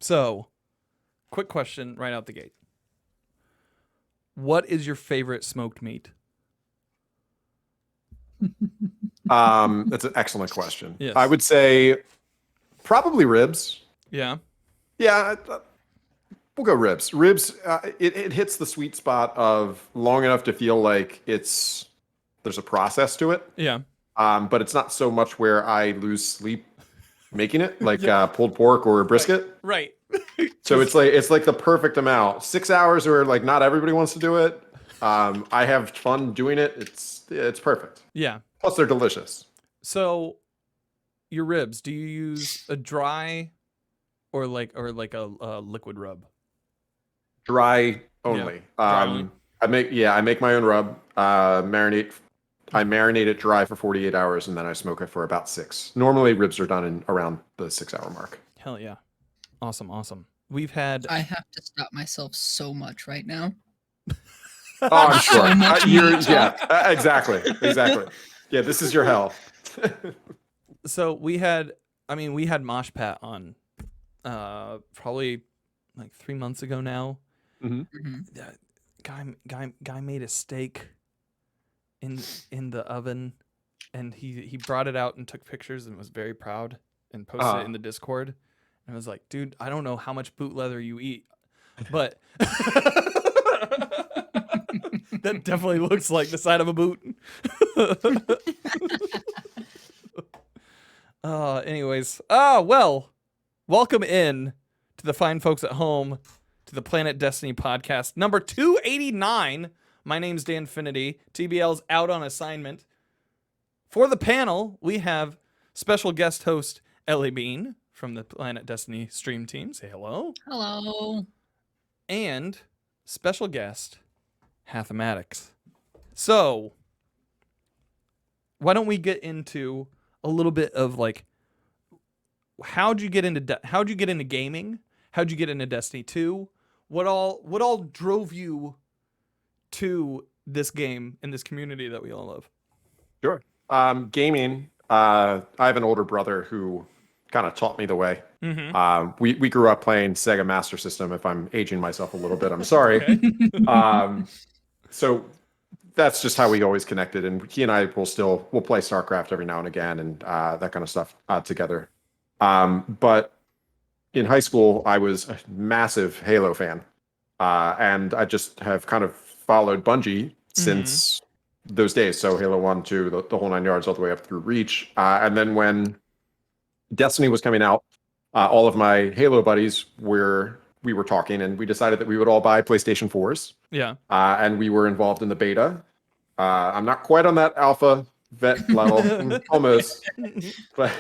So, quick question right out the gate. What is your favorite smoked meat? That's an excellent question. Yes. I would say probably ribs. Yeah. Yeah, we'll go ribs. Ribs, it hits the sweet spot of long enough to feel like there's a process to it. Yeah. But it's not so much where I lose sleep making it, like pulled pork or brisket. Right. So it's like the perfect amount. 6 hours where like not everybody wants to do it. I have fun doing it. It's perfect. Yeah. Plus they're delicious. So, your ribs, do you use a dry or like a liquid rub? Dry only. dry only. I make my own rub. I marinate it dry for 48 hours and then I smoke it for about 6. Normally ribs are done in around the 6-hour mark. Hell yeah. Awesome. We've had I have to stop myself so much right now. Oh, I'm sure. So much Exactly. Yeah, this is your hell. So we had Mosh Pat on probably like 3 months ago now. Guy made a steak in the oven, and he brought it out and took pictures and was very proud and posted it in the Discord. And I was like, dude, I don't know how much boot leather you eat, but that definitely looks like the side of a boot. Anyways, well, welcome in to the fine folks at home to the Planet Destiny podcast number 289. My name's Danfinity. TBL's out on assignment. For the panel, we have special guest host Elleigh Bean from the Planet Destiny stream team. Say hello. Hello. And special guest Hathematics. So, why don't we get into a little bit of like how'd you get into gaming? How'd you get into Destiny 2? What all drove you to this game and this community that we all love? Sure. Gaming. I have an older brother who kind of taught me the way. We grew up playing Sega Master System. If I'm aging myself a little bit, I'm sorry. Okay. So that's just how we always connected. And he and I we'll play StarCraft every now and again and that kind of stuff together. But in high school, I was a massive Halo fan. And I just have kind of followed Bungie since those days. So Halo 1, 2, the whole 9 yards, all the way up through Reach. And then when Destiny was coming out, all of my Halo buddies we were talking, and we decided that we would all buy PlayStation 4s. Yeah. And we were involved in the beta. I'm not quite on that alpha vet level, almost. But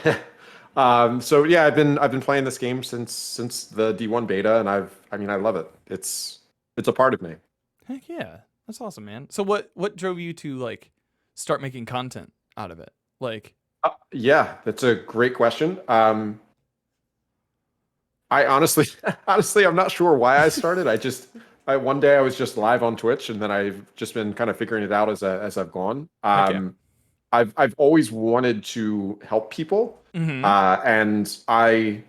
so yeah, I've been playing this game since the D1 beta, and I love it. It's a part of me. Heck yeah. That's awesome, man. So what drove you to like start making content out of it? Like yeah, that's a great question. I honestly, I'm not sure why I started. One day I was just live on Twitch, and then I've just been kind of figuring it out as I've gone. I've always wanted to help people, and I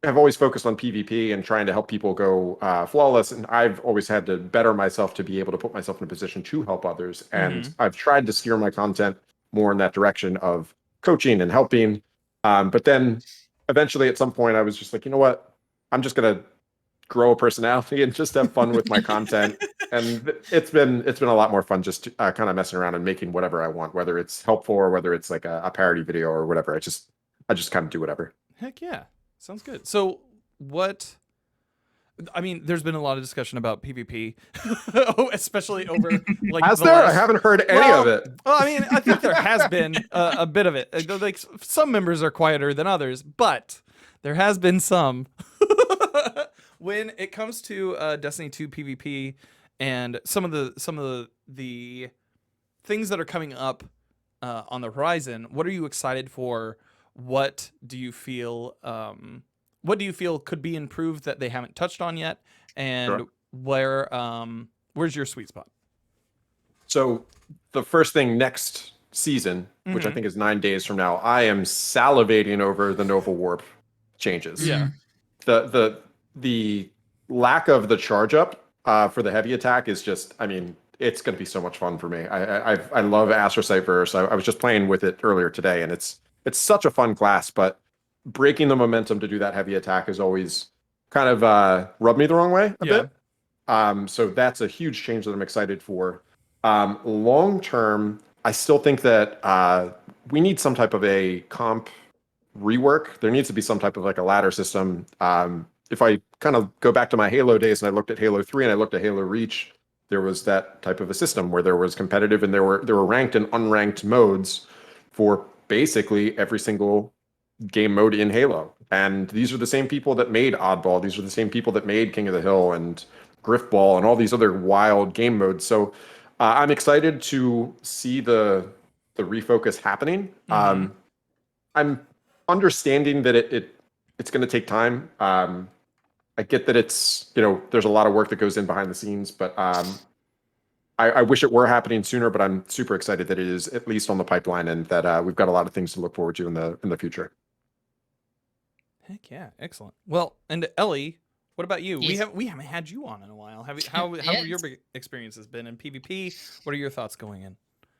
have always focused on PvP and trying to help people go flawless. And I've always had to better myself to be able to put myself in a position to help others. And I've tried to steer my content more in that direction of coaching and helping. But then eventually at some point I was just like, you know what? I'm just going to grow a personality and just have fun with my content. And it's been a lot more fun just kind of messing around and making whatever I want, whether it's helpful or whether it's like a parody video or whatever. I just kind of do whatever. Heck yeah. Sounds good. So there's been a lot of discussion about PvP, especially over like. Has there? I haven't heard any of it. Well, I think there has been a bit of it. Like some members are quieter than others, but there has been some. When it comes to Destiny 2 PvP and some of the things that are coming up on the horizon, what are you excited for? What do you feel could be improved that they haven't touched on yet? And where's your sweet spot? So the first thing next season, which I think is 9 days from now, I am salivating over the Nova Warp changes. Yeah. The lack of the charge up for the heavy attack is just, I mean, it's going to be so much fun for me. I love Astrocyte Verse. I was just playing with it earlier today, and it's such a fun class. But breaking the momentum to do that heavy attack has always kind of rubbed me the wrong way a bit. So that's a huge change that I'm excited for. Long term, I still think that we need some type of a comp rework. There needs to be some type of like a ladder system. If I kind of go back to my Halo days and I looked at Halo 3 and I looked at Halo Reach, there was that type of a system where there was competitive and there were ranked and unranked modes for basically every single game mode in Halo. And these are the same people that made Oddball. These are the same people that made King of the Hill and Griffball and all these other wild game modes. So I'm excited to see the refocus happening. I'm understanding that it's going to take time. I get that it's, there's a lot of work that goes in behind the scenes, but I wish it were happening sooner, but I'm super excited that it is at least on the pipeline and that we've got a lot of things to look forward to in the future. Heck yeah, excellent. Well, and Elleigh, what about you? Yes. We haven't had you on in a while. How have your experiences been in PvP? What are your thoughts going in?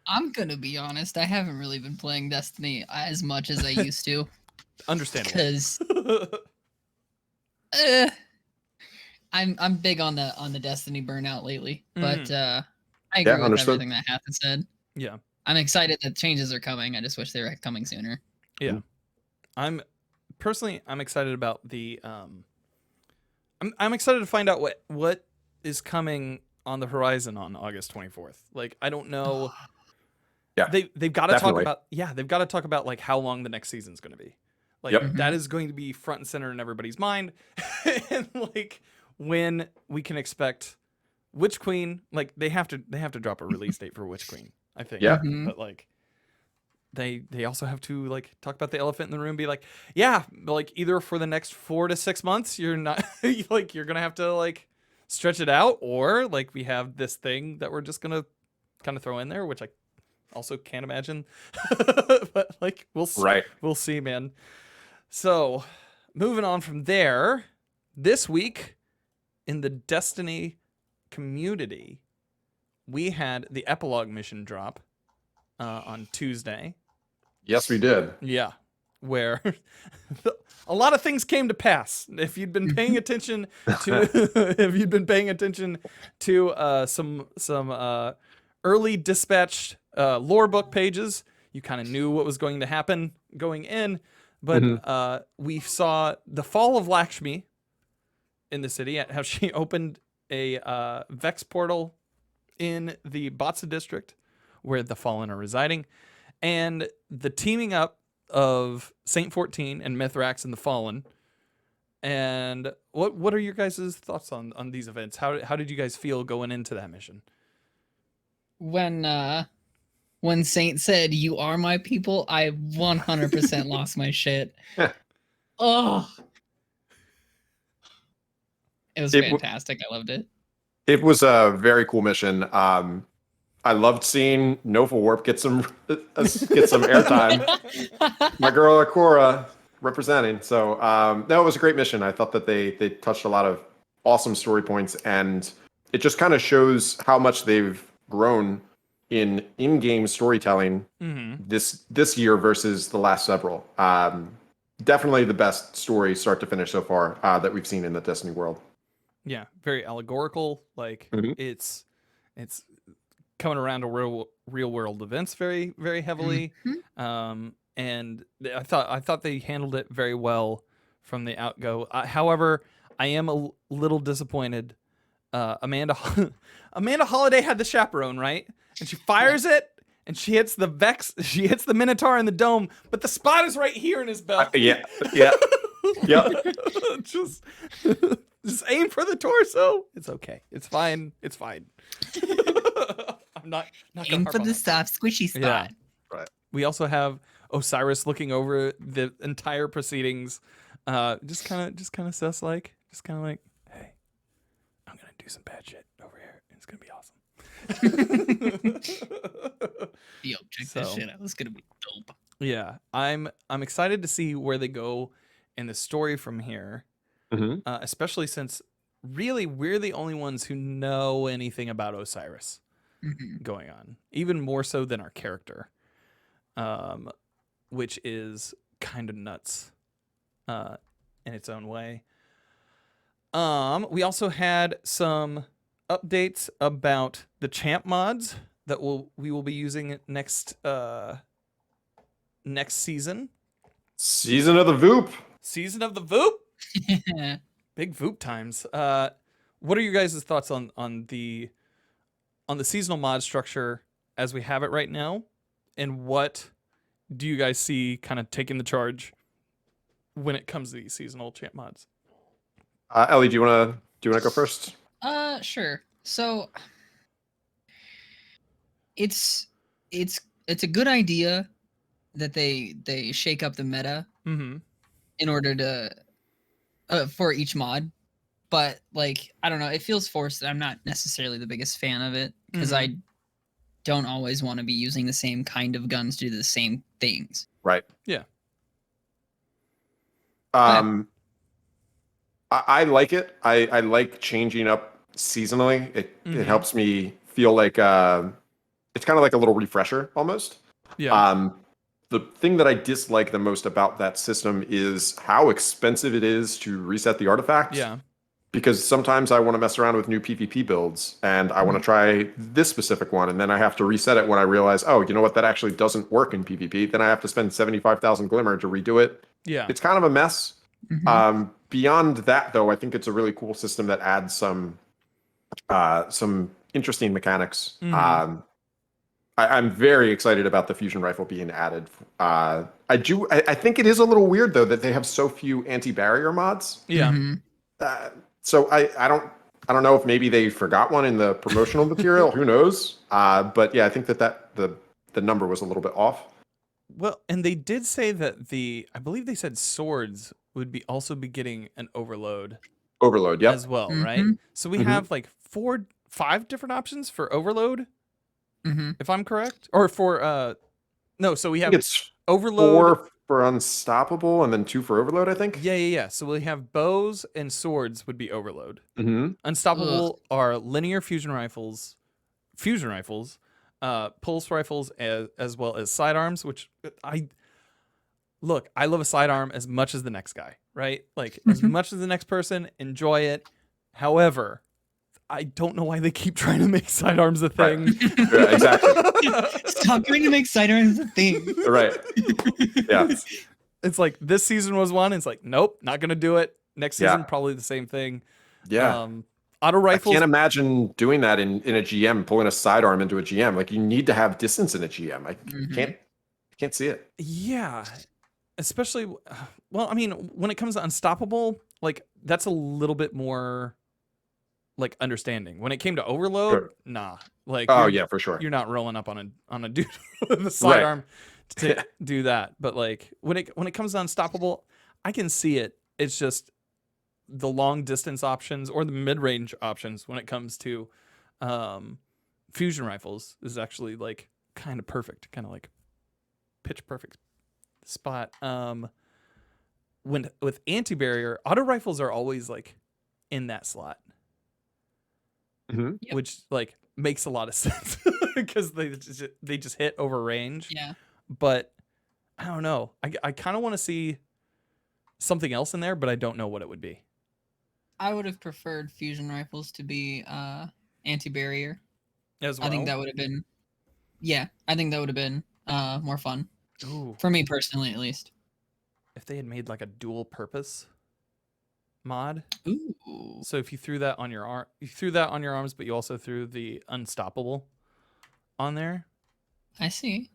I'm gonna be honest. I haven't really been playing Destiny as much as I used to. Understandable. Because I'm big on the Destiny burnout lately. But I agree with understood. everything that Hath said. Yeah. I'm excited that changes are coming. I just wish they were coming sooner. Yeah. I'm excited about the I'm excited to find out what is coming on the horizon on August 24th. Like, I don't know. Yeah. They've got to talk definitely. about they've got to talk about like how long the next season's going to be. Like Yep. that is going to be front and center in everybody's mind. And like when we can expect Witch Queen, like they have to drop a release date for Witch Queen, I think. Yeah. But like they also have to like talk about the elephant in the room, be like, yeah, like either for the next 4 to 6 months, you're not like you're gonna have to like stretch it out, or like we have this thing that we're just gonna kind of throw in there, which I also can't imagine. But like we'll see, man. So moving on from there, this week in the Destiny community, we had the epilogue mission drop on Tuesday. Yes, we did. Yeah, where a lot of things came to pass. If you'd been paying attention to some early dispatched lore book pages, you kind of knew what was going to happen going in. But we saw the fall of Lakshmi in the city, how she opened a Vex portal in the Batsa district where the Fallen are residing, and the teaming up of Saint 14 and Mithrax and the Fallen. And what are your guys' thoughts on these events? How did you guys feel going into that mission? When Saint said, "You are my people," I 100% lost my shit. Oh, it was fantastic. I loved it. It was a very cool mission. I loved seeing Nova Warp get some airtime. My girl Akora representing. So no, it was a great mission. I thought that they touched a lot of awesome story points, and it just kind of shows how much they've grown in-game storytelling this year versus the last several. Definitely the best story start to finish so far that we've seen in the Destiny world. Yeah, very allegorical. Like it's coming around to real world events very, very heavily. And I thought they handled it very well from the outgo. However, I am a little disappointed. Amanda Holiday had the chaperone, right? And she fires it, and she hits the Vex. She hits the Minotaur in the dome, but the spot is right here in his belt. Yeah. Just aim for the torso. It's okay. It's fine. I'm not aim for the soft, squishy spot. Yeah. Right. We also have Osiris looking over the entire proceedings, just kind of sus like, hey, I'm gonna do some bad shit over here. It's gonna be awesome. Yo, check this shit out. It's gonna be dope. Yeah, I'm excited to see where they go in the story from here. especially since really we're the only ones who know anything about Osiris going on, even more so than our character, which is kind of nuts in its own way. We also had some updates about the champ mods that we will be using next season. Season of the Voop. Season of the Voop. Big Voop times. What are your guys' thoughts on the seasonal mod structure as we have it right now, and what do you guys see kind of taking the charge when it comes to these seasonal champ mods? Ellie, do you wanna go first? Sure. So it's a good idea that they shake up the meta in order to for each mod, but like I don't know, it feels forced. I'm not necessarily the biggest fan of it because I don't always want to be using the same kind of guns to do the same things. Right. Yeah. I like it. I like changing up seasonally. It helps me feel like it's kind of like a little refresher almost. Yeah. The thing that I dislike the most about that system is how expensive it is to reset the artifact. Yeah. Because sometimes I want to mess around with new PvP builds and I want to try this specific one, and then I have to reset it when I realize, oh, you know what, that actually doesn't work in PvP. Then I have to spend 75,000 glimmer to redo it. Yeah. It's kind of a mess. Beyond that, though, I think it's a really cool system that adds some interesting mechanics. I'm very excited about the fusion rifle being added. I think it is a little weird though that they have so few anti-barrier mods. Yeah. So I don't know if maybe they forgot one in the promotional material. Who knows? But yeah, I think that the number was a little bit off. Well, and they did say that I believe they said swords would also be getting an overload. Overload, yeah. As well, right? So we have like 5 different options for overload. If I'm correct, or for no, so we have it's overload, 4 for unstoppable, and then 2 for overload, I think. Yeah. So we have bows and swords would be overload. Unstoppable are linear fusion rifles, pulse rifles, as well as sidearms. Which I love a sidearm as much as the next guy, right? Like as much as the next person, enjoy it. However, I don't know why they keep trying to make sidearms a thing. Right. Yeah, exactly. Stop trying to make sidearms a thing. Right. Yeah. It's like this season was one. It's like, nope, not gonna do it. Next season, probably the same thing. Yeah. Auto rifles. I can't imagine doing that in a GM, pulling a sidearm into a GM. Like you need to have distance in a GM. I can't see it. Yeah. Especially, well, I mean, when it comes to unstoppable, like that's a little bit more like understanding. When it came to overload, nah. Like for sure. You're not rolling up on a dude with a sidearm to do that. But like when it comes to unstoppable, I can see it. It's just the long distance options or the mid range options when it comes to fusion rifles is actually like kind of perfect, kind of like pitch perfect spot. With anti-barrier, auto rifles are always like in that slot. Which like makes a lot of sense because they just hit over range. Yeah. But I don't know. I kind of want to see something else in there, but I don't know what it would be. I would have preferred fusion rifles to be anti-barrier. As well. I think that would have been. Yeah, I think that would have been more fun. Ooh. For me personally, at least. If they had made like a dual purpose mod. Ooh. So if you threw that on your arms, but you also threw the unstoppable on there. I see.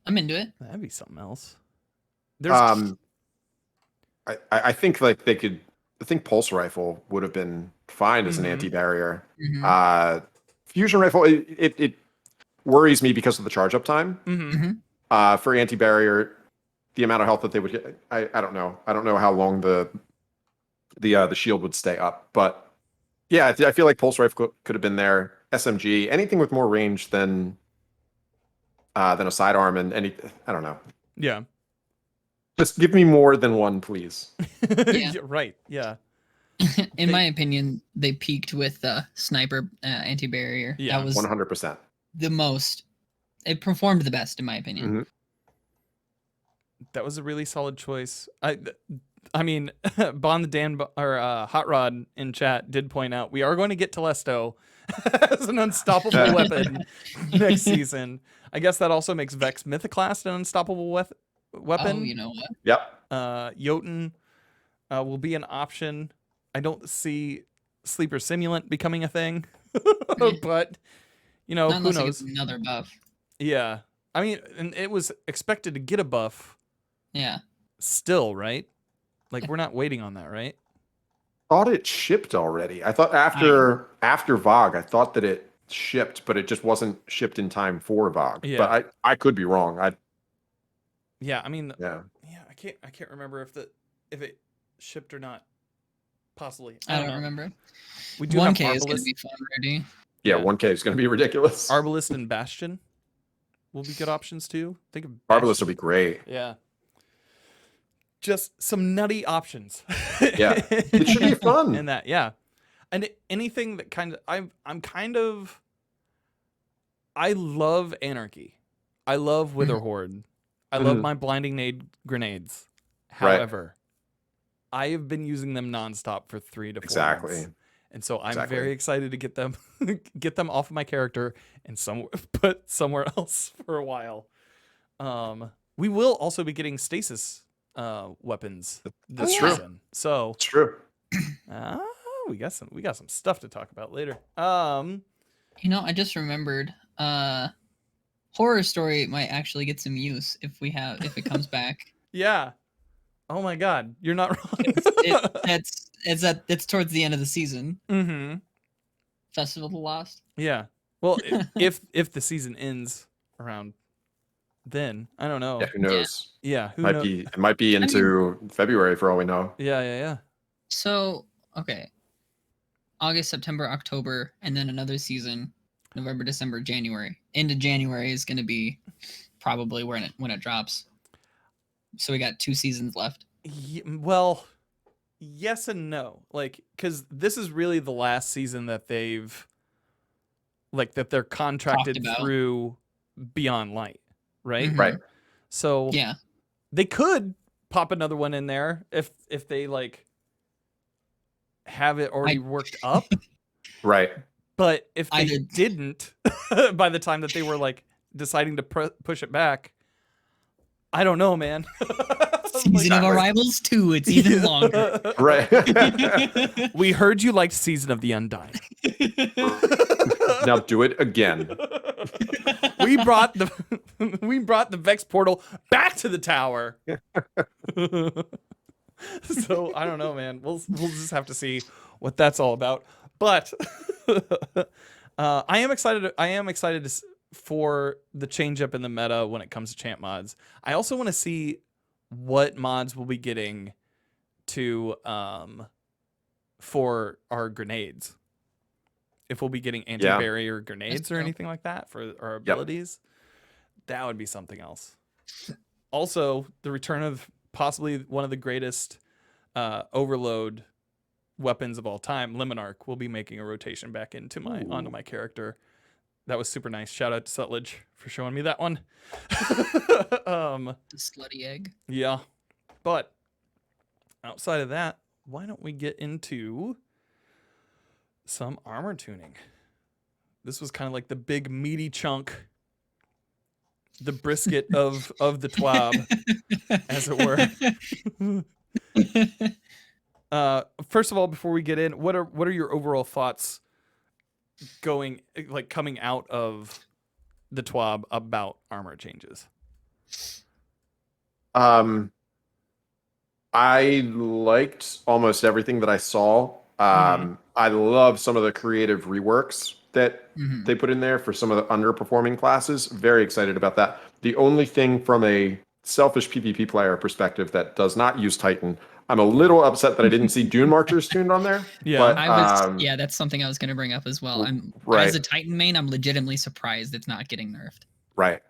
I'm into it. That'd be something else. I think like they could. I think pulse rifle would have been fine as an anti-barrier. Fusion rifle, it worries me because of the charge up time. For anti-barrier, the amount of health that they would get, I don't know. I don't know how long the shield would stay up, but yeah, I feel like pulse rifle could have been there. SMG, anything with more range than a sidearm, and I don't know. Yeah. Just give me more than one, please. Yeah. Right. Yeah. In my opinion, they peaked with sniper anti-barrier. Yeah. That was 100%. the most. It performed the best, in my opinion. Mm-hmm. That was a really solid choice. I mean, Bon the Dan or Hot Rod in chat did point out we are going to get Telesto as an unstoppable weapon next season. I guess that also makes Vex Mythoclast an unstoppable weapon. Oh, you know what? Yep. Jotun will be an option. I don't see Sleeper Simulant becoming a thing, but you know, Not who unless it gets knows? another buff. Yeah, I mean, and it was expected to get a buff. Yeah. Still, right? Like we're not waiting on that, right? Thought it shipped already. I thought after VOG, I thought that it shipped, but it just wasn't shipped in time for VOG. Yeah. But I could be wrong. Yeah, I mean, Yeah. I can't remember if it shipped or not. Possibly, I don't know. remember. We do 1K have is going to Arbalist, be fun, ready. Yeah, Yeah. 1K is going to be ridiculous. Arbalist and Bastion will be good options too. Think of Arbalist will be great. Yeah. Just some nutty options. Yeah. It should be fun. And that, yeah. And anything that kind of I'm kind of I love Anarchy. I love Wither Horde. I love Mhm. my blinding nade grenades. Right. However, I have been using them nonstop for 3 to 4 Exactly. months. And so I'm Exactly. very excited to get them off of my character and put somewhere else for a while. We will also be getting stasis weapons this That's true. season. So It's true. we got some stuff to talk about later. You know, I just remembered. Horror Story might actually get some use if it comes back. Yeah. Oh my God, you're not wrong. It's towards the end of the season. Mm-hmm. Festival of the Lost. Yeah. Well, if the season ends around then, I don't know. Yeah, who knows? Yeah, who Might knows? be it might be into February for all we know. Yeah. So, okay. August, September, October, and then another season, November, December, January. Into January is going to be probably when it drops. So we got 2 seasons left. Well, yes and no. Like, because this is really the last season that they're contracted through Beyond Light, right? Mhm. Right. So Yeah. they could pop another one in there if they like have it already worked up. Right. But if they Either- didn't, by the time that they were like deciding to push it back, I don't know, man. Season of Arrivals 2, it's even longer. Right. We heard you liked Season of the Undying. Now do it again. We brought the Vex portal back to the tower. So I don't know, man. We'll just have to see what that's all about. But I am excited. For the change up in the meta when it comes to champ mods. I also want to see what mods we'll be getting to for our grenades. If we'll be getting anti-barrier grenades or anything like that for our abilities, that would be something else. Also, the return of possibly one of the greatest overload weapons of all time, Limonarch, will be making a rotation back onto my character. That was super nice. Shout out to Sutledge for showing me that one. The slutty egg. Yeah. But outside of that, why don't we get into some armor tuning? This was kind of like the big meaty chunk, the brisket of the TWAB, as it were. First of all, before we get in, what are your overall thoughts coming out of the TWAB about armor changes? I liked almost everything that I saw. I love some of the creative reworks that they put in there for some of the underperforming classes. Very excited about that. The only thing from a selfish PvP player perspective that does not use Titan, I'm a little upset that I didn't see Dune Marchers tuned on there. Yeah. But, that's something I was going to bring up as well. Right. As a Titan main, I'm legitimately surprised it's not getting nerfed. Right.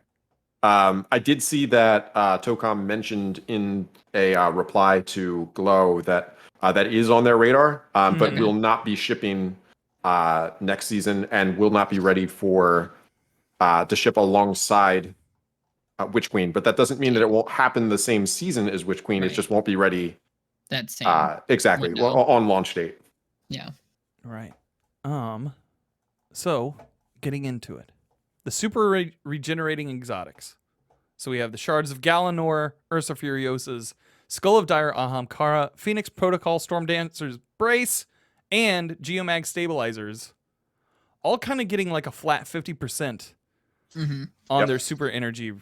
I did see that Tocom mentioned in a reply to Glow that that is on their radar, but Okay. will not be shipping next season and will not be ready for to ship alongside Witch Queen. But that doesn't mean that it won't happen the same season as Witch Queen. It Right. just won't be ready That same exactly window. on launch date. Yeah. Right. So getting into it, the super regenerating exotics. So we have the Shards of Galanor, Ursa Furiosa's Skull of Dire Ahamkara, Phoenix Protocol, Storm Dancer's Brace, and Geomag Stabilizers, all kind of getting like a flat 50% on their super energy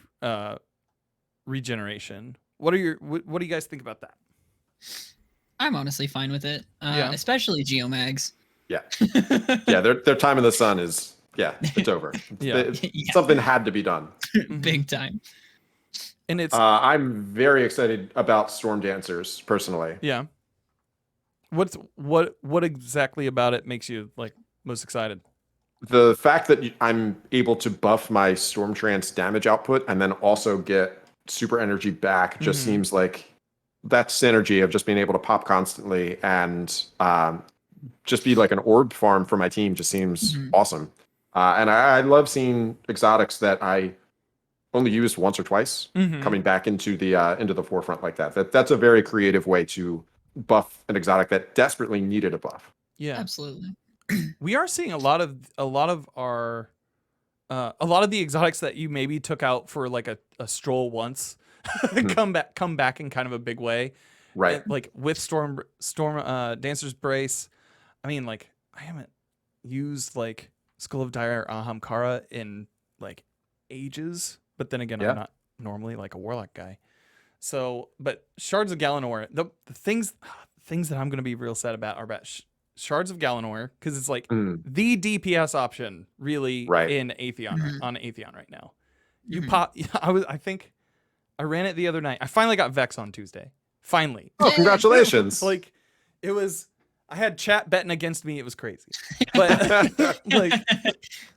regeneration. What do you guys think about that? I'm honestly fine with it. Yeah. Especially Geomags. Yeah, yeah. Their time in the sun is it's over. Yeah. Something had to be done. Big time. And it's I'm very excited about Storm Dancers personally. yeah. What exactly about it makes you like most excited? The fact that I'm able to buff my Storm Trance damage output and then also get super energy back just seems like that synergy of just being able to pop constantly and just be like an orb farm for my team just seems awesome. And I love seeing exotics that I only used once or twice coming back into the forefront like that. That's a very creative way to buff an exotic that desperately needed a buff. Yeah, Absolutely. we are seeing a lot of our a lot of the exotics that you maybe took out for like a stroll once come back in kind of a big way. Right. And, like with Storm Dancer's Brace. I mean, like I haven't used like Skull of Dire Ahamkara in like ages, but then again, I'm not normally like a warlock guy. So, but Shards of Galanor, the things that I'm gonna be real sad about are about Shards of Galanor because it's like the DPS option really in Atheon on Atheon right now. You pop. I think I ran it the other night. I finally got Vex on Tuesday. Finally. Oh, congratulations! Like it was. I had chat betting against me. It was crazy, but like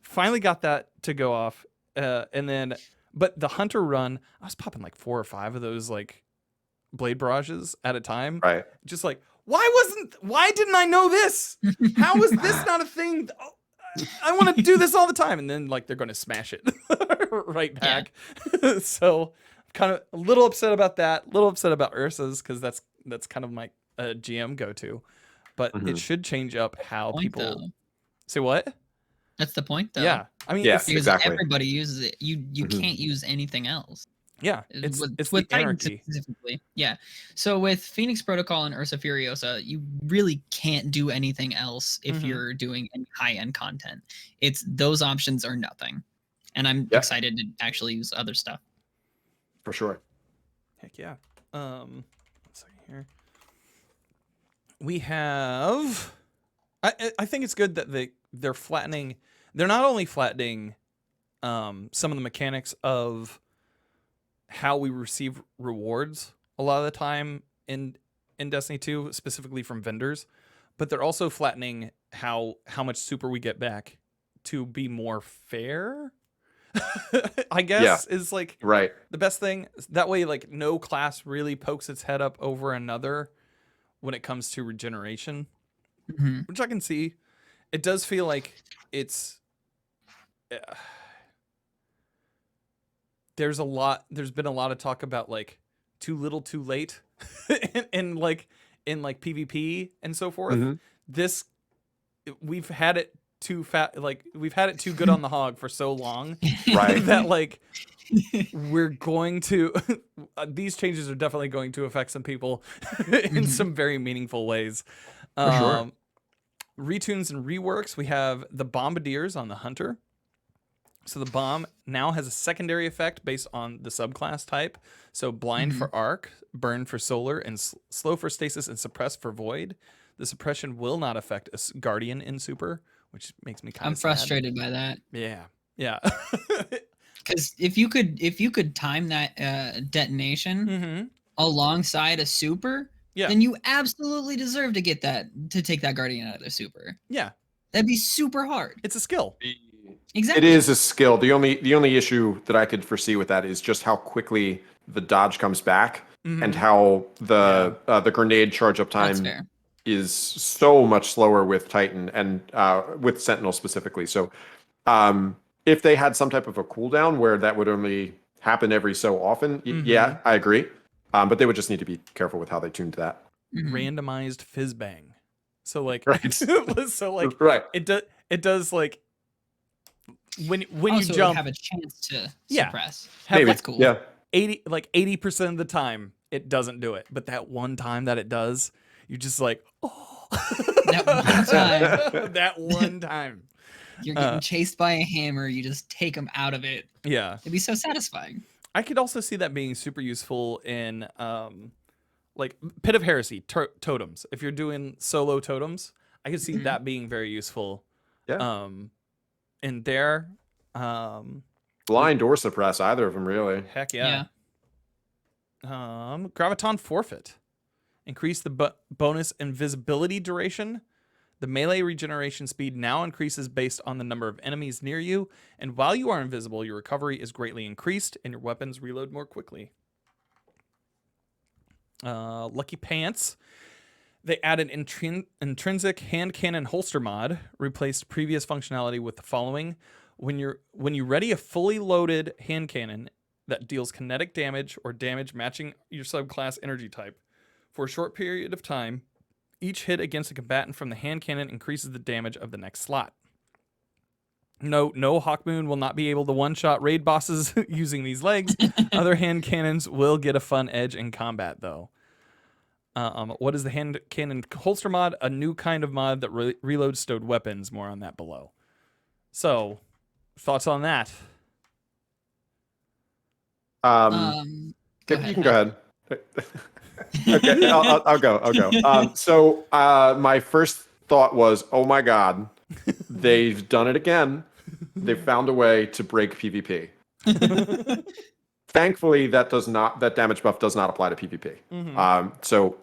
finally got that to go off, and then. But the Hunter run, I was popping like 4 or 5 of those like blade barrages at a time. Right. Just like, why didn't I know this? How is this not a thing? Oh, I want to do this all the time. And then like they're going to smash it right back. Yeah. So I'm kind of a little upset about that. A little upset about Ursa's because that's kind of my GM go-to. But it should change up how people say what? That's the point, though. Yeah, I mean, because exactly. everybody uses it. You can't use anything else. Yeah, it's with the Anarchy specifically. Yeah, so with Phoenix Protocol and Ursa Furiosa, you really can't do anything else if you're doing any high-end content. It's those options are nothing, and I'm excited to actually use other stuff. For sure. Heck yeah. One second here. We have. I think it's good that they're flattening. They're not only flattening some of the mechanics of how we receive rewards a lot of the time in Destiny 2, specifically from vendors, but they're also flattening how much super we get back to be more fair. I guess is like the best thing. That way, like no class really pokes its head up over another when it comes to regeneration, which I can see. It does feel like it's there's been a lot of talk about like too little too late in PvP and so forth. This we've had it too good on the hog for so long that like we're going to these changes are definitely going to affect some people in some very meaningful ways. For sure. Retunes and reworks, we have the Bombardiers on the Hunter. So the bomb now has a secondary effect based on the subclass type. So blind for arc, burn for solar, and slow for stasis, and suppress for void. The suppression will not affect a guardian in super, which makes me kind of sad. Frustrated by that. Yeah. Because if you could time that detonation alongside a super, then you absolutely deserve to take that guardian out of their super. Yeah. That'd be super hard. It's a skill. Exactly. It is a skill. The only issue that I could foresee with that is just how quickly the dodge comes back and how the grenade charge up That's time fair. is so much slower with Titan and with Sentinel specifically. So if they had some type of a cooldown where that would only happen every so often, yeah, I agree. But they would just need to be careful with how they tuned that. Randomized fizz bang. So like, Right. so like, Right. it does like when Also, you jump, have a chance to Yeah. suppress. Maybe. That's cool. Yeah. 80% of the time it doesn't do it, but that one time that it does, you just like, oh, That one time. that one time. You're getting chased by a hammer. You just take them out of it. Yeah. It'd be so satisfying. I could also see that being super useful in like Pit of Heresy totems. If you're doing solo totems, I could see that being very useful. Yeah. In there. Blind or suppress, either of them, really. Heck yeah. Graviton Forfeit. Increase the bonus invisibility duration. The melee regeneration speed now increases based on the number of enemies near you, and while you are invisible, your recovery is greatly increased, and your weapons reload more quickly. Lucky Pants. They added intrinsic hand cannon holster mod, replaced previous functionality with the following. When you ready a fully loaded hand cannon that deals kinetic damage or damage matching your subclass energy type for a short period of time, each hit against a combatant from the hand cannon increases the damage of the next slot. No Hawkmoon will not be able to one-shot raid bosses using these legs. Other hand cannons will get a fun edge in combat, though. What is the hand cannon holster mod? A new kind of mod that reloads stowed weapons. More on that below. So, thoughts on that? Go ahead, You can go ahead. Okay, I'll go. So my first thought was, oh my god, they've done it again. They've found a way to break PvP. Thankfully, that damage buff does not apply to PvP. So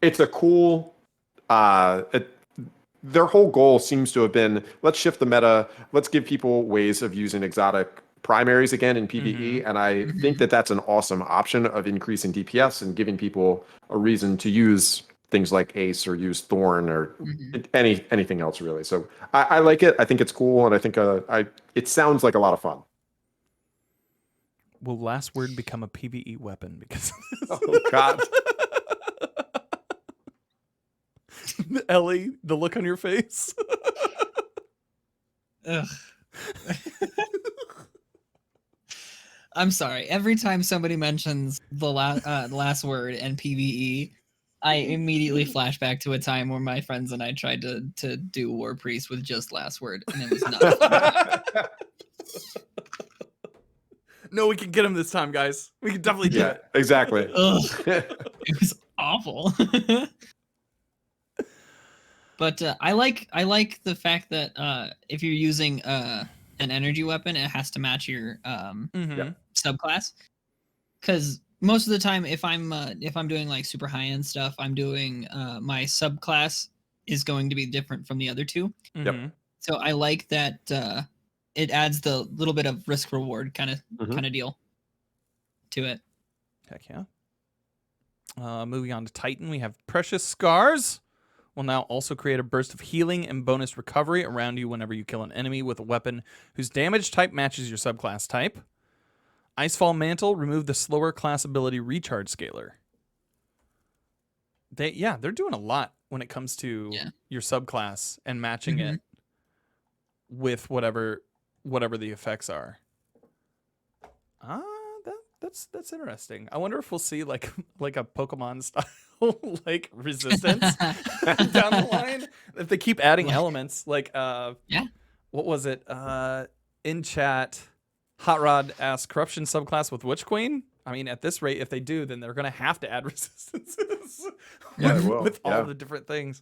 it's a cool. Their whole goal seems to have been, let's shift the meta. Let's give people ways of using exotic primaries again in PvE, and I think that that's an awesome option of increasing DPS and giving people a reason to use things like Ace or use Thorn or anything else really. So I like it. I think it's cool, and I think it sounds like a lot of fun. Will Last Word become a PvE weapon because of this? Oh god. Elleigh, the look on your face. Ugh. I'm sorry. Every time somebody mentions the last word and PvE, I immediately flash back to a time where my friends and I tried to do War Priest with just last word, and it was not. No, we can get him this time, guys. We can definitely do it. Exactly. It was awful. But I like the fact that if you're using an energy weapon, it has to match your subclass. Because most of the time, if I'm doing like super high end stuff, I'm doing my subclass is going to be different from the other two. Yep. So I like that it adds the little bit of risk reward kind of deal to it. Heck yeah. Moving on to Titan, we have Precious Scars. Will now also create a burst of healing and bonus recovery around you whenever you kill an enemy with a weapon whose damage type matches your subclass type. Icefall Mantle, remove the slower class ability recharge scaler. They're doing a lot when it comes to your subclass and matching it with whatever the effects are. That's interesting. I wonder if we'll see like a Pokemon style like resistance down the line if they keep adding elements like what was it in chat? Hot Rod asked corruption subclass with Witch Queen. I mean, at this rate, if they do, then they're gonna have to add resistances with all the different things.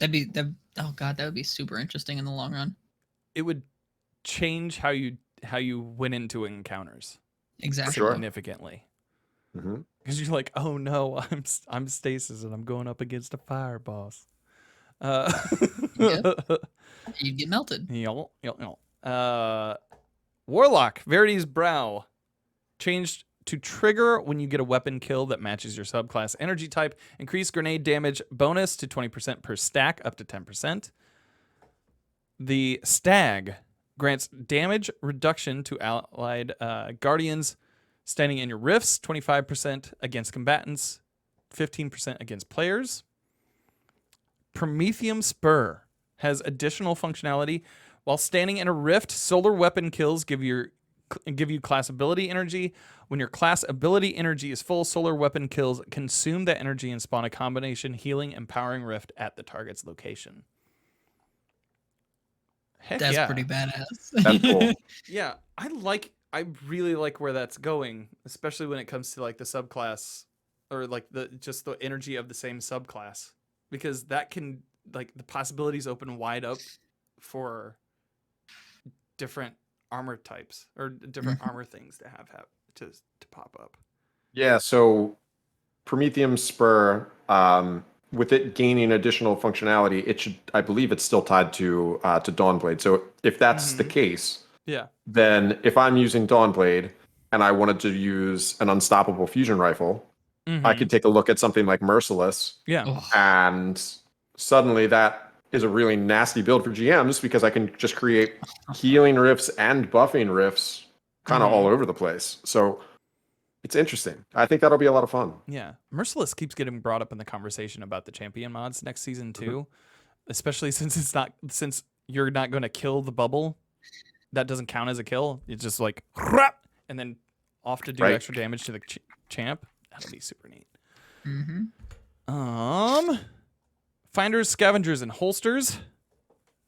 That would be super interesting in the long run. It would change how you went into encounters Exactly. significantly. Because you're like, oh no, I'm stasis and I'm going up against a fire boss. You'd get melted. Warlock, Verity's Brow. Changed to trigger when you get a weapon kill that matches your subclass energy type. Increase grenade damage bonus to 20% per stack, up to 10%. The Stag grants damage reduction to allied guardians standing in your rifts, 25% against combatants, 15% against players. Promethium Spur has additional functionality. While standing in a rift, solar weapon kills give you class ability energy. When your class ability energy is full, solar weapon kills consume that energy and spawn a combination healing and powering rift at the target's location. Heck That's yeah. pretty badass. That's cool. Yeah, I really like where that's going, especially when it comes to like the subclass or like the energy of the same subclass, because that can, like, the possibilities open wide up for different armor types or different armor things to have to pop up. Yeah, so Promethium Spur, with it gaining additional functionality, I believe it's still tied to Dawnblade. So if that's the case, Yeah. then if I'm using Dawnblade and I wanted to use an unstoppable fusion rifle, I could take a look at something like Merciless. Yeah. Oh, And suddenly that is a really nasty build for GMs because I can just create healing rifts and buffing rifts kind of all over the place. So it's interesting. I think that'll be a lot of fun. Yeah. Merciless keeps getting brought up in the conversation about the champion mods next season too, especially since you're not going to kill the bubble. That doesn't count as a kill. It's just like, and then off to do extra damage to the champ. That'll be super neat. Finders, Scavengers, and Holsters.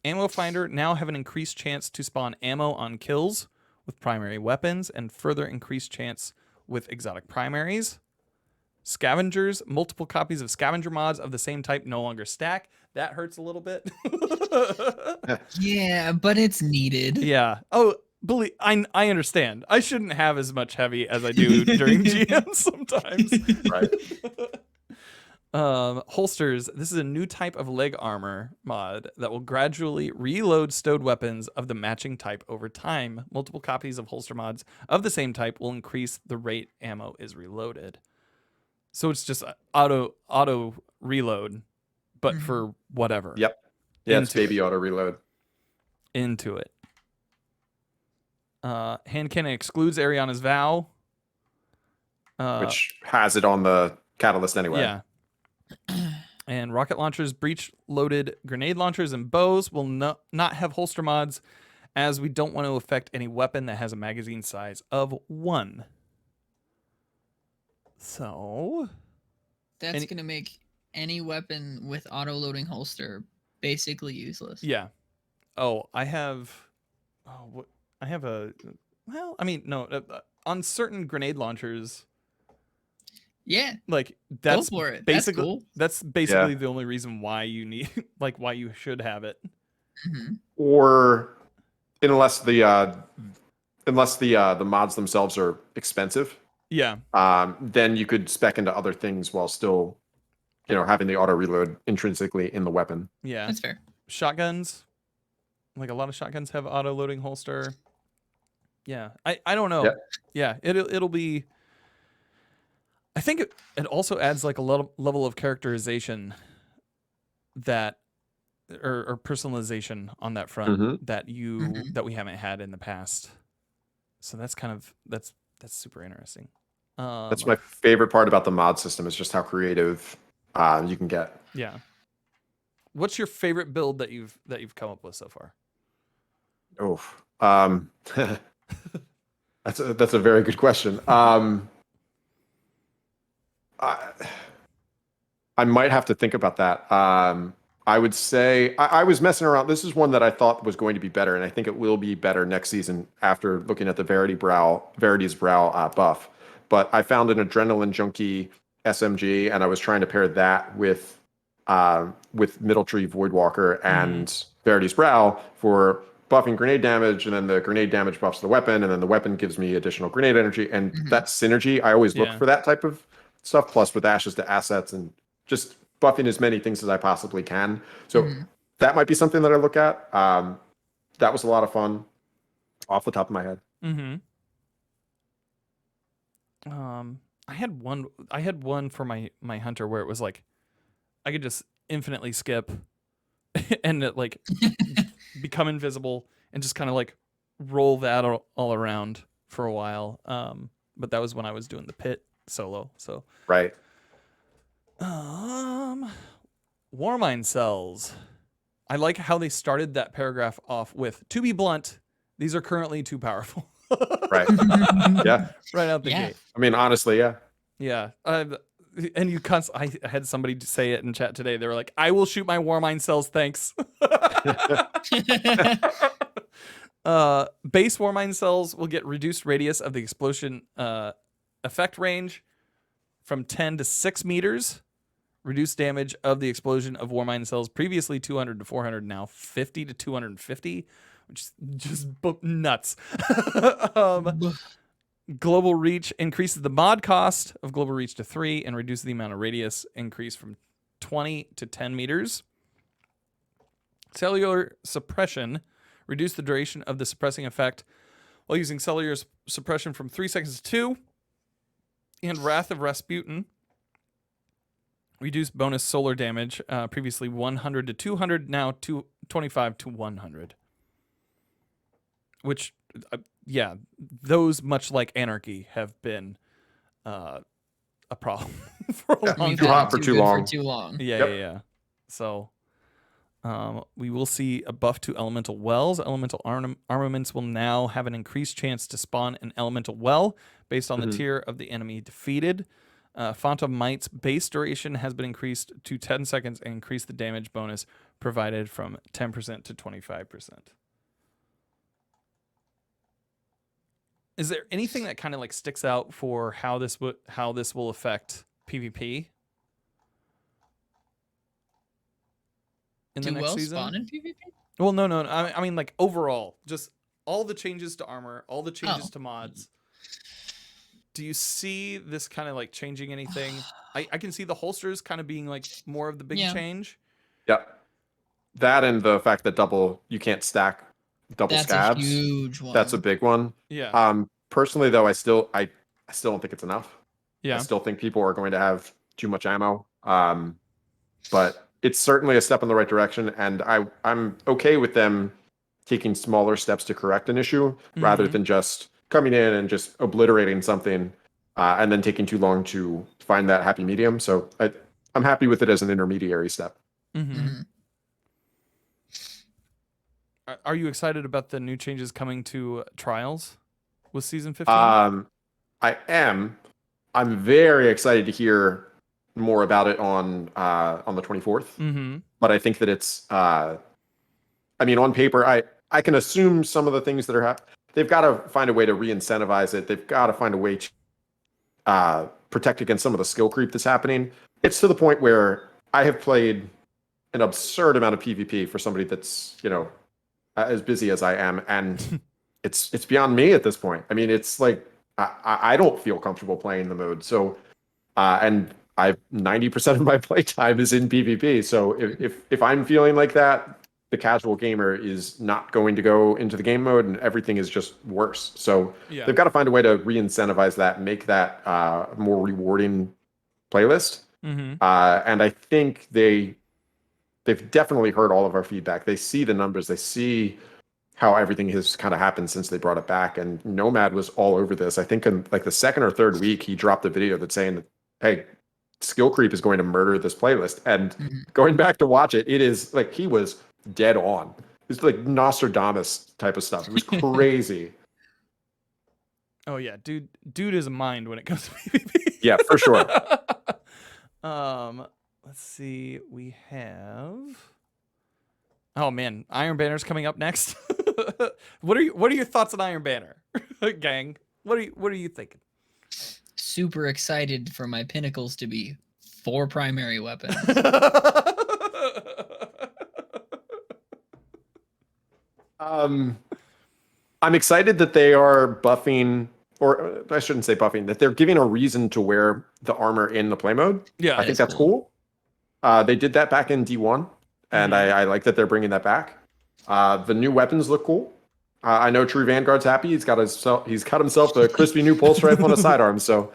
Ammo Finder now have an increased chance to spawn ammo on kills with primary weapons and further increased chance with exotic primaries. Scavengers, multiple copies of scavenger mods of the same type no longer stack. That hurts a little bit. yeah, but it's needed. Yeah. Oh, I understand. I shouldn't have as much heavy as I do during GM sometimes. Right. Holsters. This is a new type of leg armor mod that will gradually reload stowed weapons of the matching type over time. Multiple copies of holster mods of the same type will increase the rate ammo is reloaded. So it's just auto reload, but for whatever. Yep. Yeah, it's baby auto reload. Into it. Hand cannon excludes Ariana's Vow. Which has it on the catalyst anyway. Yeah. And rocket launchers, breech-loaded grenade launchers, and bows will not have holster mods, as we don't want to affect any weapon that has a magazine size of 1. So that's going to make any weapon with auto-loading holster basically useless. Yeah. Oh, I have... Oh, I have a... Well, I mean, no. On certain grenade launchers... Yeah, like that's go for it. Basically, that's cool. That's basically the only reason why you need, like, why you should have it. Or unless the mods themselves are expensive. Yeah. Then you could spec into other things while still, having the auto reload intrinsically in the weapon. Yeah, that's fair. Shotguns, like a lot of shotguns have auto loading holster. Yeah, I don't know. Yeah, it'll be. I think it also adds like a level of characterization that or personalization on that front that that we haven't had in the past. So that's that's super interesting. That's my favorite part about the mod system is just how creative you can get. Yeah. What's your favorite build that you've come up with so far? Oh, that's a very good question. I might have to think about that. I would say I was messing around. This is one that I thought was going to be better, and I think it will be better next season after looking at the Verity's Brow buff. But I found an Adrenaline Junkie SMG, and I was trying to pair that with Middletree Voidwalker and Verity's Brow for buffing grenade damage, and then the grenade damage buffs the weapon, and then the weapon gives me additional grenade energy. And that synergy, I always look for that type of stuff, plus with ashes to assets and just buffing as many things as I possibly can. So that might be something that I look at. That was a lot of fun. off the top of my head. Mm-hmm. I had one for my hunter where it was like I could just infinitely skip and it, like become invisible and just kind of like roll that all around for a while. But that was when I was doing the pit solo. So Right. Warmind cells. I like how they started that paragraph off with, "To be blunt, these are currently too powerful." Right. Yeah. Right out the gate. I mean, honestly, yeah. Yeah. And I had somebody say it in chat today. They were like, "I will shoot my Warmind cells, thanks." Base Warmind cells will get reduced radius of the explosion effect range from 10 to 6 meters. Reduced damage of the explosion of Warmind cells, previously 200 to 400, now 50 to 250, which is just nuts. Global reach increases the mod cost of global reach to 3 and reduces the amount of radius increase from 20 to 10 meters. Cellular suppression reduce the duration of the suppressing effect while using cellular suppression from 3 seconds to 2. And Wrath of Rasputin reduce bonus solar damage, previously 100 to 200, now 25 to 100. Which, yeah, those, much like Anarchy, have been a problem for a long Too time. hot for too long. For too long. Yeah. So we will see a buff to elemental wells. Elemental armaments will now have an increased chance to spawn an elemental well based on the tier of the enemy defeated. Phantom Might's base duration has been increased to 10 seconds and increased the damage bonus provided from 10% to 25%. Is there anything that kind of like sticks out for how this will affect PvP in the next season? Spawn in PvP? Well, no. I mean, like overall, just all the changes to armor, all the changes to mods. Do you see this kind of like changing anything? I can see the holsters kind of being like more of the big change. Yep. That and the fact that you can't stack double scabs. That's a huge one. That's a big one. Yeah. Personally though, I still don't think it's enough. Yeah. I still think people are going to have too much ammo. But it's certainly a step in the right direction, and I'm okay with them taking smaller steps to correct an issue rather than just coming in and just obliterating something and then taking too long to find that happy medium. So I'm happy with it as an intermediary step. Are you excited about the new changes coming to Trials with Season 15? I am. I'm very excited to hear more about it on the 24th. But I think that it's I mean, on paper, I can assume some of the things that are happening. They've got to find a way to re-incentivize it. They've got to find a way to protect against some of the skill creep that's happening. It's to the point where I have played an absurd amount of PvP for somebody that's, as busy as I am, and it's beyond me at this point. I mean, it's like I don't feel comfortable playing the mode. So, and 90% of my playtime is in PvP. So if I'm feeling like that, the casual gamer is not going to go into the game mode, and everything is just worse. So they've got to find a way to re-incentivize that, make that a more rewarding playlist. And I think they've definitely heard all of our feedback. They see the numbers. They see how everything has kind of happened since they brought it back. And Nomad was all over this. I think in like the second or third week, he dropped a video that's saying that, hey, skill creep is going to murder this playlist. And going back to watch it, it is like he was dead on. It's like Nostradamus type of stuff. It was crazy. Oh yeah, dude is a mind when it comes to PvP. Yeah, for sure. Let's see. We have. Oh man, Iron Banner's coming up next. What are your thoughts on Iron Banner, gang? What are you thinking? Super excited for my pinnacles to be 4 primary weapons. I'm excited that they are buffing, or I shouldn't say buffing, that they're giving a reason to wear the armor in the play mode. Yeah, I think that's cool. They did that back in D1, and I like that they're bringing that back. The new weapons look cool. I know True Vanguard's happy. He's got himself a crispy new pulse rifle and a sidearm. So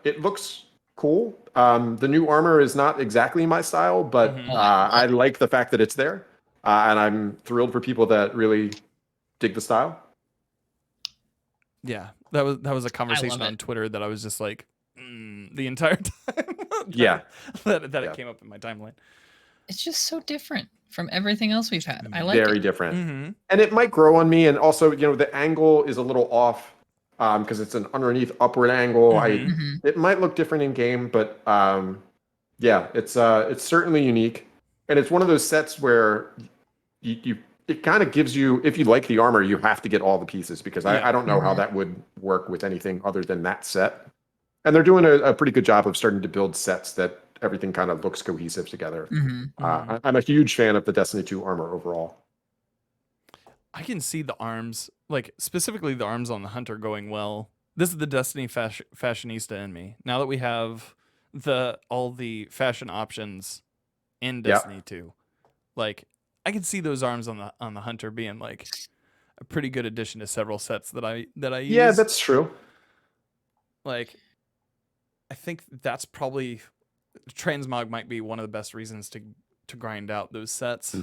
it looks cool. The new armor is not exactly my style, but I like the fact that it's there, and I'm thrilled for people that really dig the style. Yeah, that was a conversation on Twitter that I was just like the entire time. that it came up in my timeline. It's just so different from everything else we've had. I like very it. different, and it might grow on me. And also, the angle is a little off because it's an underneath upward angle. It might look different in game, but yeah, it's certainly unique, and it's one of those sets where it kind of gives you, if you like the armor, you have to get all the pieces because I don't know how that would work with anything other than that set. And they're doing a pretty good job of starting to build sets that everything kind of looks cohesive together. I'm a huge fan of the Destiny 2 armor overall. I can see the arms, like specifically the arms on the Hunter going well. This is the Destiny fashionista in me. Now that we have all the fashion options in Destiny 2, like I can see those arms on the Hunter being like a pretty good addition to several sets that I use. Yeah, that's true. Like, I think that's probably transmog might be one of the best reasons to grind out those sets.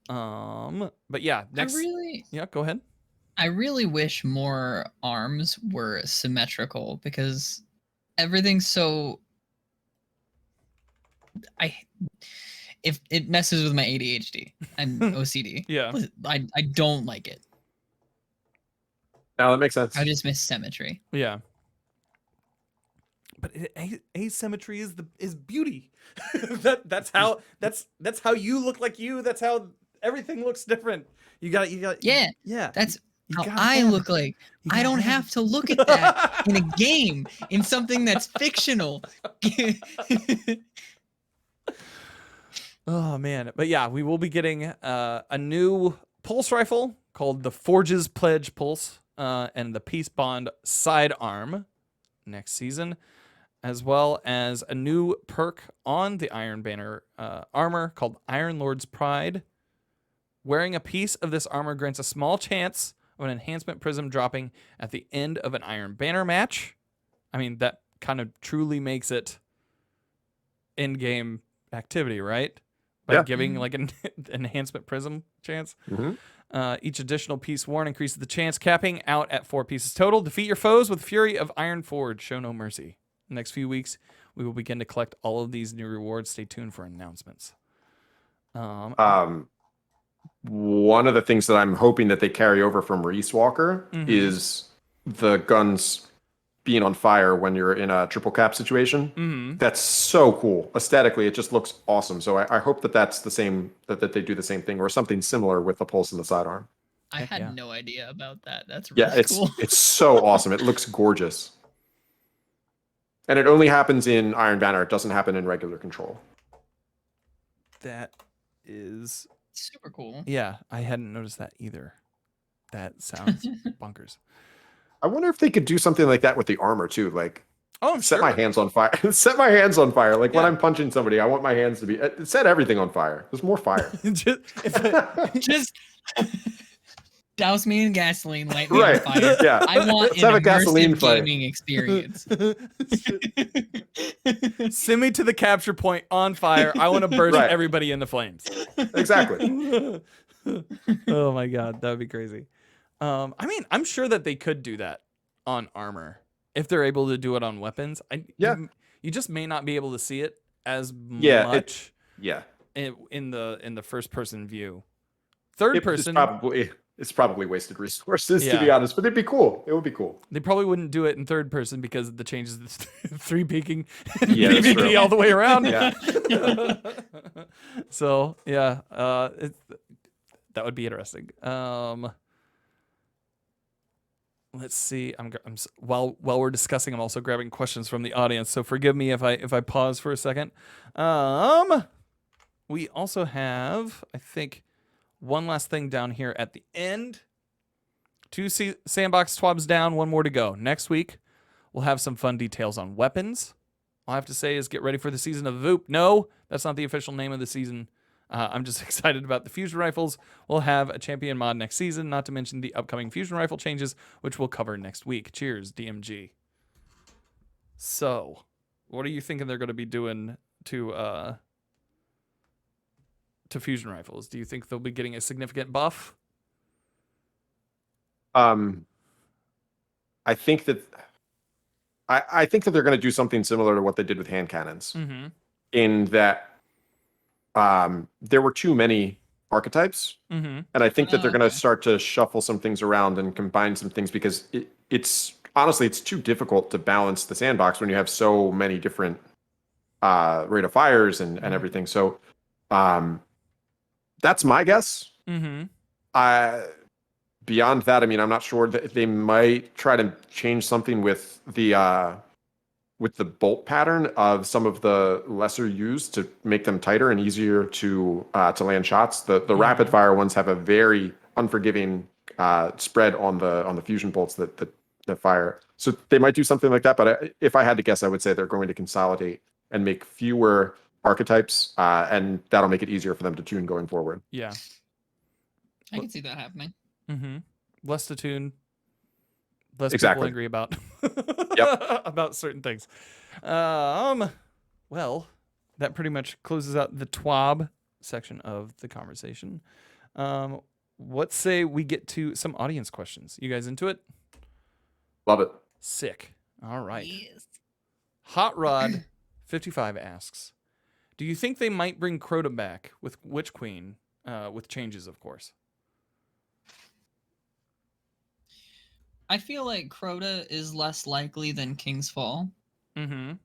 But yeah, go ahead. I really wish more arms were symmetrical because everything's so. If it messes with my ADHD and OCD, I don't like it. No, that makes sense. I just miss symmetry. Yeah. But asymmetry is beauty. that's how you look like you. That's how everything looks different. You got. Yeah. That's how I look like. I don't have to look at that in a game, in something that's fictional. Oh man, but yeah, we will be getting a new pulse rifle called the Forge's Pledge Pulse and the Peace Bond sidearm next season, as well as a new perk on the Iron Banner armor called Iron Lord's Pride. Wearing a piece of this armor grants a small chance of an enhancement prism dropping at the end of an Iron Banner match. I mean, that kind of truly makes it in-game activity, right? By giving like an enhancement prism chance. Each additional piece worn increases the chance, capping out at 4 pieces total. Defeat your foes with Fury of Iron Forge. Show no mercy. In the next few weeks, we will begin to collect all of these new rewards. Stay tuned for announcements. One of the things that I'm hoping that they carry over from Reese Walker is the guns being on fire when you're in a triple cap situation. That's so cool. Aesthetically, it just looks awesome. So I hope that that's the same, that they do the same thing or something similar with the pulse and the sidearm. I had no idea about that. That's really cool. It's so awesome. It looks gorgeous. And it only happens in Iron Banner. It doesn't happen in regular control. That is super cool. Yeah, I hadn't noticed that either. That sounds bonkers. I wonder if they could do something like that with the armor too. Like, set my hands on fire. Set my hands on fire. Like when I'm punching somebody, I want my hands to be. Set everything on fire. There's more fire. just douse me in gasoline, light me on fire. Yeah. I want Let's have a gasoline fight. Gaming experience. Send me to the capture point on fire. I want to burst everybody into flames. Exactly. Oh my god, that would be crazy. I mean, I'm sure that they could do that on armor if they're able to do it on weapons. You just may not be able to see it as much. In the first person view. Third person, it's probably wasted resources to be honest, but it'd be cool. It would be cool. They probably wouldn't do it in third person because of the changes to 3 peeking PvP all the way around. So that would be interesting. Let's see. While we're discussing, I'm also grabbing questions from the audience. So forgive me if I pause for a second. We also have, I think, one last thing down here at the end. 2 sandbox twabs down, 1 more to go. Next week, we'll have some fun details on weapons. All I have to say is get ready for the season of Voop. No, that's not the official name of the season. I'm just excited about the fusion rifles. We'll have a champion mod next season, not to mention the upcoming fusion rifle changes, which we'll cover next week. Cheers, DMG. So, what are you thinking they're going to be doing to fusion rifles? Do you think they'll be getting a significant buff? I think that I think that they're going to do something similar to what they did with hand cannons, in that there were too many archetypes, and I think that they're going to start to shuffle some things around and combine some things, because it's honestly it's too difficult to balance the sandbox when you have so many different rate of fires and everything. So that's my guess. Beyond that, I mean, I'm not sure. That they might try to change something with the bolt pattern of some of the lesser used to make them tighter and easier to land shots. The rapid fire ones have a very unforgiving spread on the fusion bolts that fire. So they might do something like that. But if I had to guess, I would say they're going to consolidate and make fewer archetypes, and that'll make it easier for them to tune going forward. Yeah, I can see that happening. Less to tune, less Exactly. people angry about Yep. about certain things. Well, that pretty much closes out the TWAB section of the conversation. What say we get to some audience questions? You guys into it? Love it. Sick. All right. Yes. Hot Rod 55 asks, do you think they might bring Crota back with Witch Queen, with changes, of course? I feel like Crota is less likely than King's Fall. I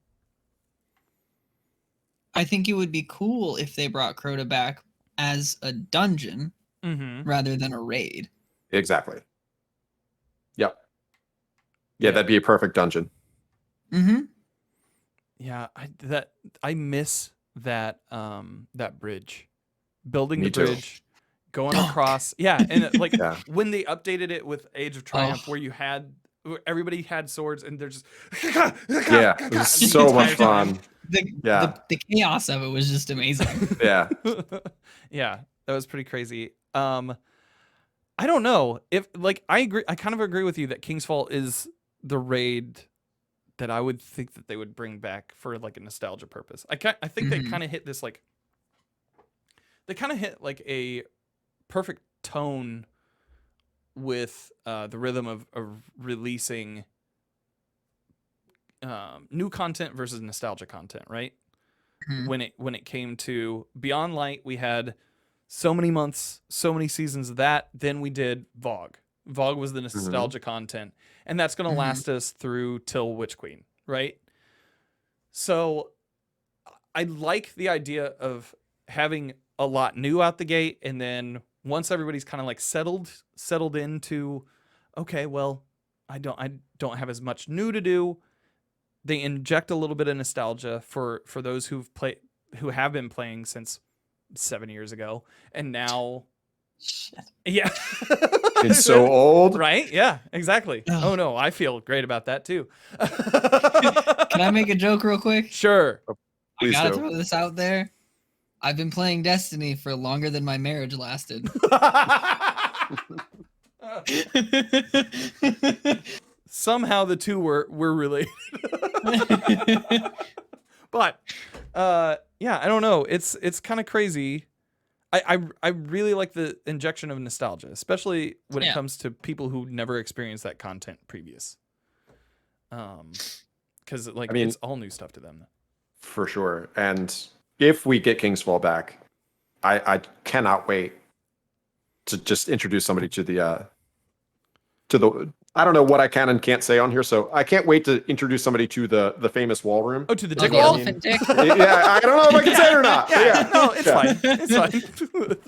think it would be cool if they brought Crota back as a dungeon rather than a raid. Exactly. Yep. Yeah, that'd be a perfect dungeon. Yeah, I miss that that bridge. Building Me the too. bridge, going across. Yeah, and like Yeah. when they updated it with Age of Triumph, where everybody had swords and they're just Yeah, it was so much fun. The chaos of it was just amazing. Yeah. Yeah, that was pretty crazy. I don't know if I agree. I kind of agree with you that King's Fall is the raid that I would think that they would bring back for like a nostalgia purpose. I think they kind of hit this they kind of hit like a perfect tone with the rhythm of releasing new content versus nostalgia content, right? When it came to Beyond Light, we had so many months, so many seasons of that. Then we did Vogue. Vogue was the nostalgia content, and that's going to last us through till Witch Queen, right? So I like the idea of having a lot new out the gate, and then once everybody's kind of like settled into, okay, well, I don't have as much new to do. They inject a little bit of nostalgia for those who have been playing since 7 years ago, and now, yeah, It's so old, right? Yeah, exactly. Oh no, I feel great about that too. Can I make a joke real quick? Sure. I gotta throw this out there. I've been playing Destiny for longer than my marriage lasted. Somehow the two were related. But yeah, I don't know. It's kind of crazy. I really like the injection of nostalgia, especially when it comes to people who never experienced that content previous. Because it's all new stuff to them. For sure. And if we get King's Fall back, I cannot wait to just introduce somebody to the I don't know what I can and can't say on here, so I can't wait to introduce somebody to the famous wall room. Oh, to the dick wall? Elephant dick? Yeah, I don't know if I can say it or not. Yeah, no, it's fine. It's fine.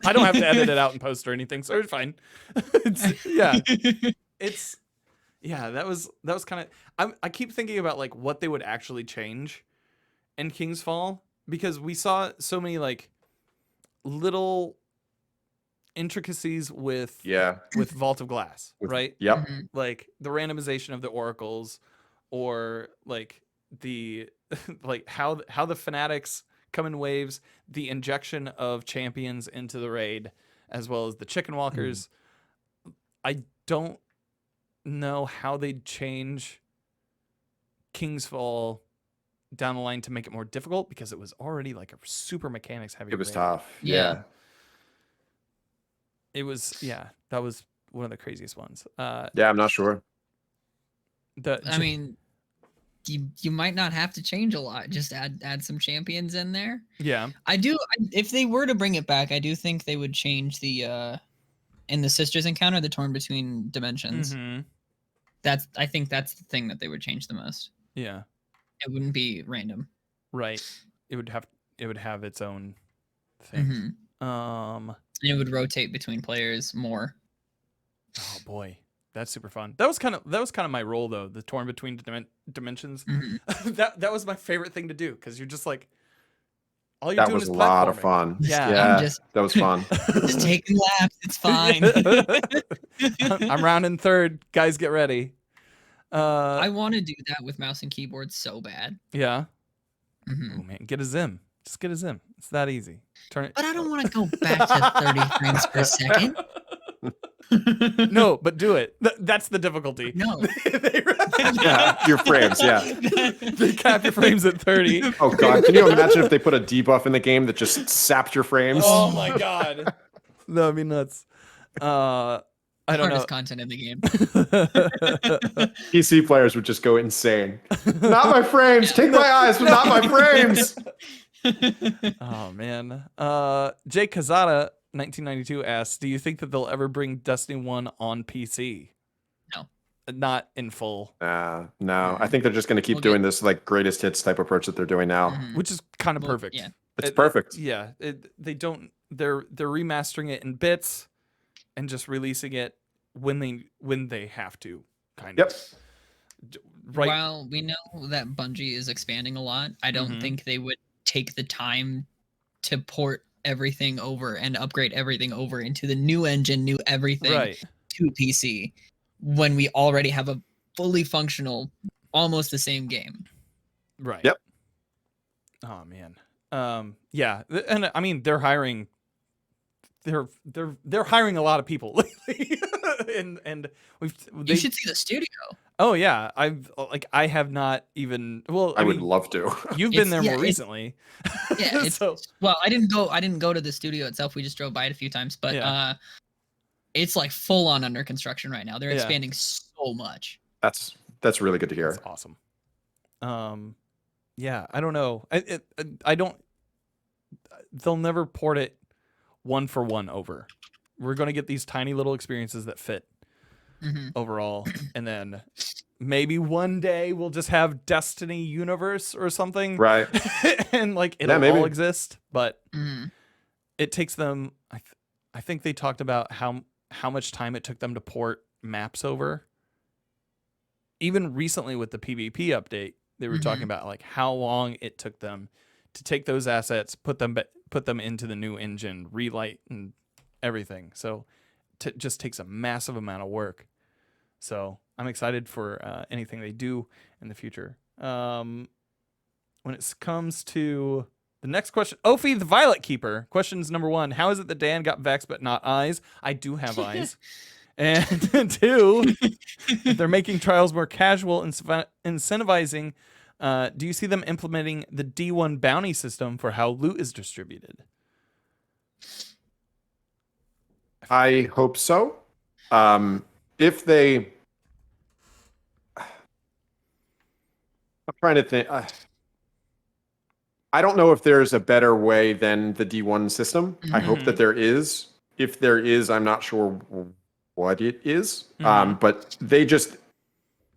I don't have to edit it out in post or anything, so it's fine. That was kind of. I keep thinking about like what they would actually change in King's Fall, because we saw so many like little intricacies with Vault of Glass, right? Yep. Like the randomization of the oracles, or like the like how the fanatics come in waves. The injection of champions into the raid, as well as the chicken walkers. I don't know how they'd change King's Fall down the line to make it more difficult, because it was already like a super mechanics heavy. It was raid. tough. Yeah. It was, that was one of the craziest ones. Yeah, I'm not sure. I mean, you might not have to change a lot. Just add some champions in there. Yeah. If they were to bring it back, I do think they would change the in the Sisters encounter, the torn between dimensions. Mm-hmm. I think that's the thing that they would change the most. Yeah. It wouldn't be random. Right. It would have its own thing. And it would rotate between players more. Oh boy, that's super fun. That was kind of my role though. The torn between dimensions. that was my favorite thing to do, because you're just like, all you're That doing was is a lot of platforming. fun. Yeah. That was fun. Just taking laps. It's fine. I'm rounding third. Guys, get ready. I want to do that with mouse and keyboard so bad. Yeah. Oh man, get a Zim. Just get a Zim. It's that easy. Turn it. But I don't want to go back to 30 frames per second. No, but do it. That's the difficulty. No. Yeah, your frames. Yeah. They cap your frames at 30. Oh god, can you imagine if they put a debuff in the game that just sapped your frames? Oh my god. That would be nuts. I don't Hardest know. content in the game. PC players would just go insane. Not my frames. Take my eyes, but not my frames. Oh man. Jake Kazada 1992 asks, do you think that they'll ever bring Destiny 1 on PC? No. Not in full. No. I think they're just going to keep doing this like greatest hits type approach that they're doing now. Which is kind of perfect. Yeah. It's perfect. Yeah. They're remastering it in bits and just releasing it when they have to, kind of. Right. While we know that Bungie is expanding a lot, I don't think they would take the time to port everything over and upgrade everything over into the new engine, new everything to PC, when we already have a fully functional, almost the same game. Right. Yep. Oh man. Yeah, and I mean they're hiring. They're hiring a lot of people lately, and you should see the studio. Oh yeah, I have not even. Well, I would love to. You've been there more recently. Yeah. Well, I didn't go to the studio itself. We just drove by it a few times, but it's like full on under construction right now. They're expanding so much. That's really good to hear. That's awesome. Yeah, I don't know. I don't. They'll never port it one for one over. We're going to get these tiny little experiences that fit overall, and then maybe one day we'll just have Destiny Universe or something, right? And like it'll all exist, but it takes them. I think they talked about how much time it took them to port maps over. Even recently with the PvP update, they were talking about like how long it took them to take those assets, put them into the new engine, relight and everything. So it just takes a massive amount of work. So I'm excited for anything they do in the future. When it comes to the next question, Ophi the Violet Keeper, questions number 1: how is it that Dan got Vex but not eyes? I do have eyes. And 2, they're making trials more casual and incentivizing. Do you see them implementing the D1 bounty system for how loot is distributed? I hope so. If they, I'm trying to think. I don't know if there's a better way than the D1 system. I hope that there is. If there is, I'm not sure what it is. But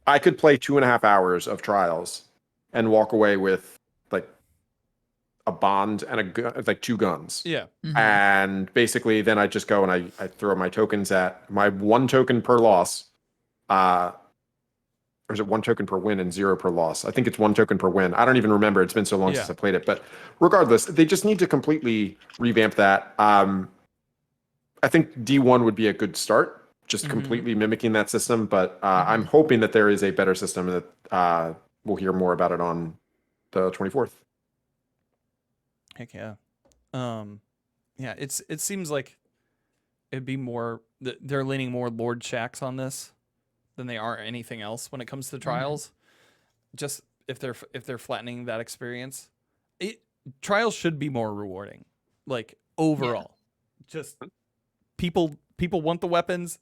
I could play 2.5 hours of trials and walk away with like a bond and like 2 guns. Yeah. And basically then I just go and I throw my tokens at my 1 token per loss. Or is it 1 token per win and 0 per loss? I think it's 1 token per win. I don't even remember. It's been so long since I played it. But regardless, they just need to completely revamp that. I think D1 would be a good start, just completely mimicking that system. But I'm hoping that there is a better system, and that we'll hear more about it on the 24th. Heck yeah. Yeah, it seems like it'd be more they're leaning more Lord Shacks on this than they are anything else when it comes to trials. Just if they're flattening that experience, trials should be more rewarding. Like overall, just people want the weapons.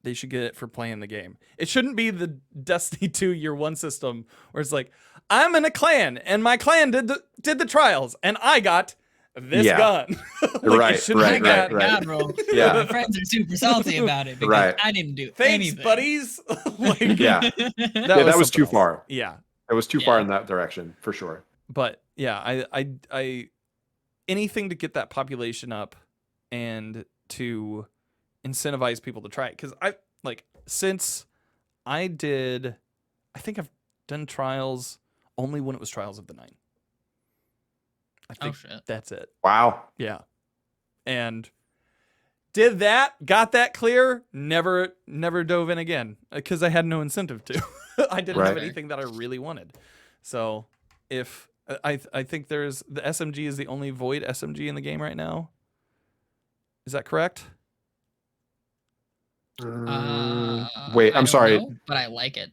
They should get it for playing the game. It shouldn't be the Destiny 2 year one system where it's like, I'm in a clan and my clan did the trials and I got this gun. Right. God, bro. Yeah. My friends are super salty about it because I didn't do anything. Buddies. That was too far. Yeah. It was too far in that direction for sure. But yeah, I anything to get that population up and to incentivize people to try it, because since I think I've done trials only when it was Trials of the Night. I think that's it. Wow. Yeah. And did that, got that clear, never dove in again because I had no incentive to. I didn't have anything that I really wanted. So if I think the SMG is the only void SMG in the game right now. Is that correct? Wait, I'm sorry. Know, but I like it.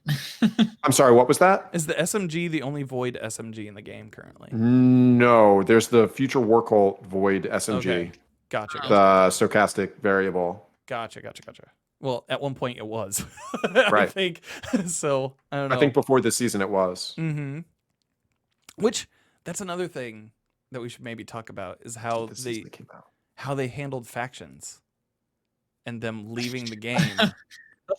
I'm sorry, what was that? Is the SMG the only void SMG in the game currently? No, there's the Future Warcult void SMG. Okay. Gotcha. The stochastic variable. Gotcha. Well, at one point it was. Right. I think. So, I don't know. I think before this season it was. Mm-hmm. Which, that's another thing that we should maybe talk about is how they handled factions and them leaving the game.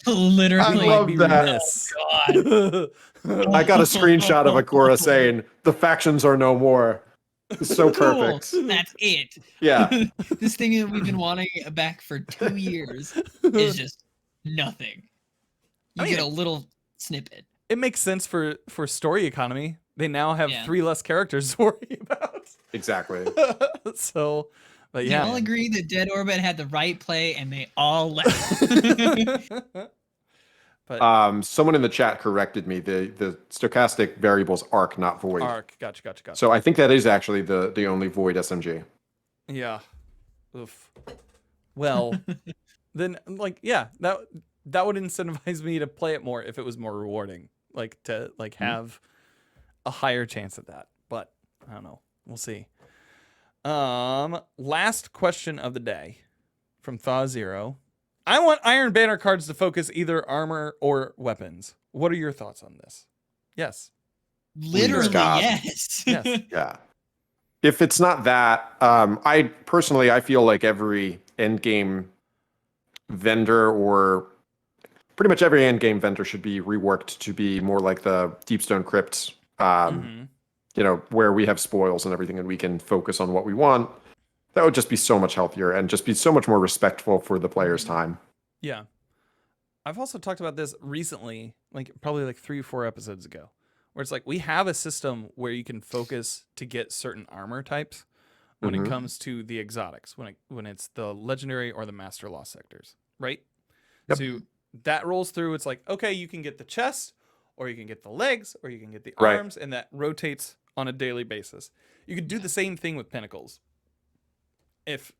Literally. I love that. Oh, God. I got a screenshot of Agora saying, the factions are no more. It's so perfect. That's it. Yeah. This thing that we've been wanting back for 2 years is just nothing. You get a little snippet. It makes sense for story economy. They now have 3 less characters to worry about. Exactly. So, but yeah. They all agree that Dead Orbit had the right play, and they all left. But someone in the chat corrected me. The stochastic variable's arc, not void. Arc, gotcha. So I think that is actually the only void SMG. Yeah. Oof. Well, then that would incentivize me to play it more if it was more rewarding. Like to have a higher chance at that. But I don't know. We'll see. Last question of the day from Thaw Zero. I want Iron Banner cards to focus either armor or weapons. What are your thoughts on this? Yes. Literally, yes. Yes. Yeah. If it's not that, I feel like every endgame vendor or pretty much every endgame vendor should be reworked to be more like the Deepstone Crypt, where we have spoils and everything and we can focus on what we want. That would just be so much healthier and just be so much more respectful for the player's time. Yeah. I've also talked about this recently, probably 3 or 4 episodes ago, where it's we have a system where you can focus to get certain armor types when it comes to the exotics, when it's the legendary or the master lost sectors, right? Yep. So that rolls through. It's okay, you can get the chest, or you can get the legs, or you can get the arms, and that rotates on a daily basis. You could do the same thing with pinnacles. If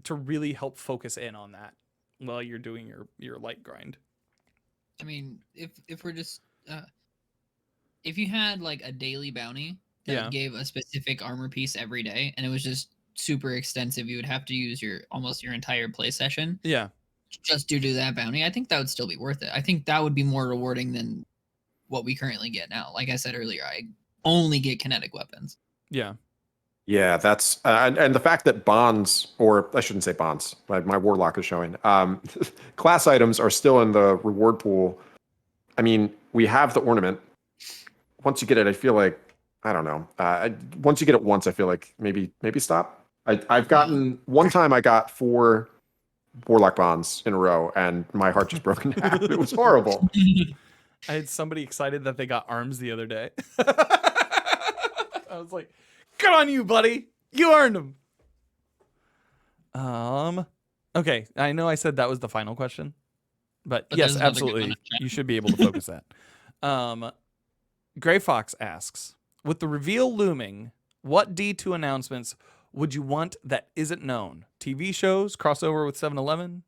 to really help focus in on that while you're doing your light grind. I mean, if we're just if you had a daily bounty that gave a specific armor piece every day and it was just super extensive, you would have to use almost your entire play session. Yeah. Just due to that bounty, I think that would still be worth it. I think that would be more rewarding than what we currently get now. Like I said earlier, I only get kinetic weapons. Yeah. Yeah, that's and the fact that bonds, or I shouldn't say bonds, my warlock is showing, class items are still in the reward pool. I mean, we have the ornament. Once you get it, I feel like, I don't know. Once you get it once, I feel like maybe stop. I've gotten, one time I got 4 warlock bonds in a row and my heart just broke in half. It was horrible. I had somebody excited that they got arms the other day. I was like, good on you, buddy. You earned them. Okay, I know I said that was the final question, but yes, absolutely. You should be able to focus that. Gray Fox asks, with the reveal looming, What D2 announcements would you want that isn't known? TV shows, crossover with 7-Eleven?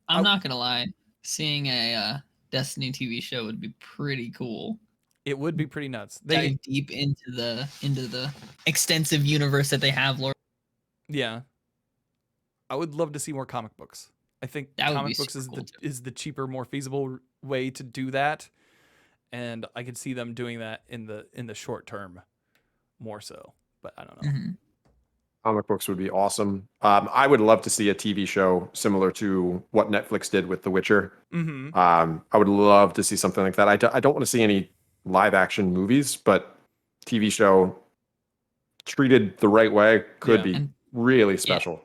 I'm not gonna lie. Seeing a Destiny TV show would be pretty cool. It would be pretty nuts. Dive deep into the extensive universe that they have, Lord. Yeah. I would love to see more comic books. I think comic books is the cheaper, more feasible way to do that. And I could see them doing that in the short term more so. But I don't know. Mm-hmm. Comic books would be awesome. I would love to see a TV show similar to what Netflix did with The Witcher. Mm-hmm. I would love to see something like that. I don't want to see any live action movies, but TV show treated the right way could be really special.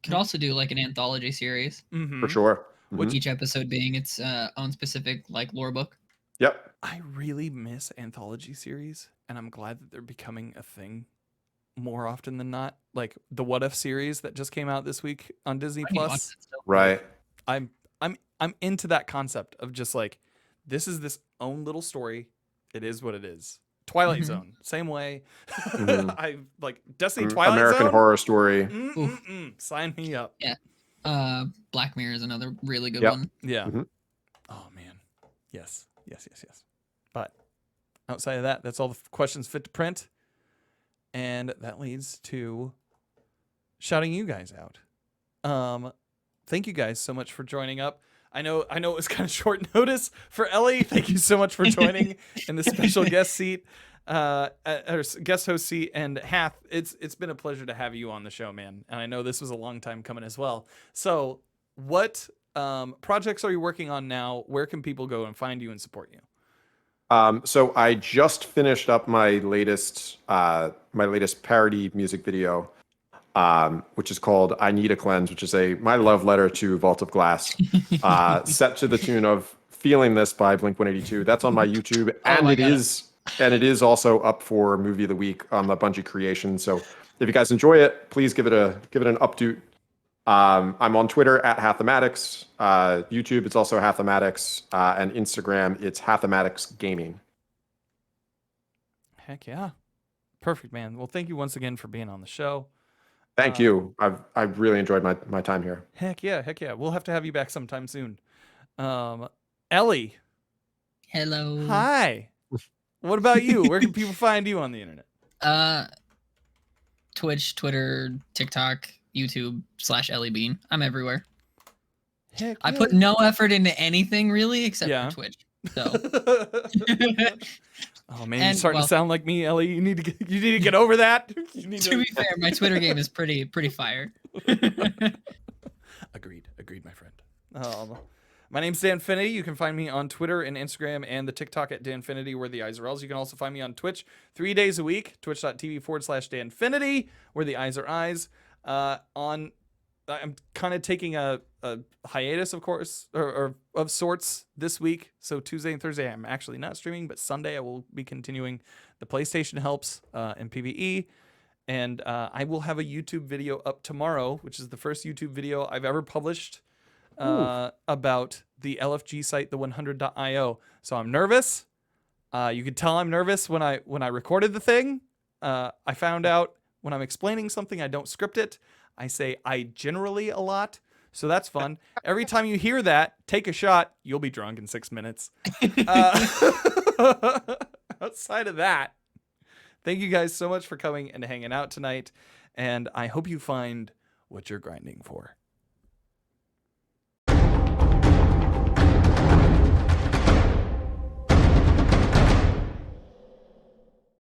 Could also do like an anthology series for sure. With each episode being its own specific like lore book. Yep. I really miss anthology series, and I'm glad that they're becoming a thing more often than not. Like the What If series that just came out this week on Disney Plus. Right. I'm into that concept of just like, this is this own little story. It is what it is. Twilight Zone, same way. I like Destiny Twilight American Zone. Horror Story. Sign me up. Yeah. Black Mirror is another really good one. Yeah. Oh man. Yes. But outside of that, that's all the questions fit to print. And that leads to shouting you guys out. Thank you guys so much for joining up. I know it was kind of short notice for Elleigh. Thank you so much for joining in the special guest seat, or guest host seat. And Hath, it's been a pleasure to have you on the show, man. And I know this was a long time coming as well. So what projects are you working on now? Where can people go and find you and support you? So I just finished up my latest parody music video, which is called "I Need a Cleanse," which is my love letter to Vault of Glass, set to the tune of "Feeling This" by Blink-182. That's on my YouTube, and it is also up for Movie of the Week on the Bungie Creation. So if you guys enjoy it, please give it an updo. I'm on Twitter at Hathematics. YouTube, it's also Hathematics, and Instagram, it's Hathematics Gaming. Heck yeah. Perfect, man. Well, thank you once again for being on the show. Thank you. I've really enjoyed my time here. Heck yeah. We'll have to have you back sometime soon. Elleigh. Hello. Hi. What about you? Where can people find you on the internet? Twitch, Twitter, TikTok, YouTube /Elleigh Bean. I'm everywhere. Heck I yeah. put no effort into anything really except for Twitch. So. Oh man, you're starting to sound like me, Elleigh. You need to get over that. To be fair, my Twitter game is pretty fire. Agreed, my friend. My name's Danfinity. You can find me on Twitter and Instagram and the TikTok at Danfinity, where the eyes are L's. You can also find me on Twitch 3 days a week, twitch.tv/Danfinity, where the eyes are eyes. I'm kind of taking a hiatus, of course, or of sorts this week. So Tuesday and Thursday, I'm actually not streaming, but Sunday I will be continuing the PlayStation Helps in PvE. And I will have a YouTube video up tomorrow, which is the first YouTube video I've ever published about the LFG site, the 100.io. So I'm nervous. You could tell I'm nervous when I recorded the thing. I found out when I'm explaining something, I don't script it. I say I generally a lot. So that's fun. Every time you hear that, take a shot. You'll be drunk in 6 minutes. Outside of that, thank you guys so much for coming and hanging out tonight. And I hope you find what you're grinding for.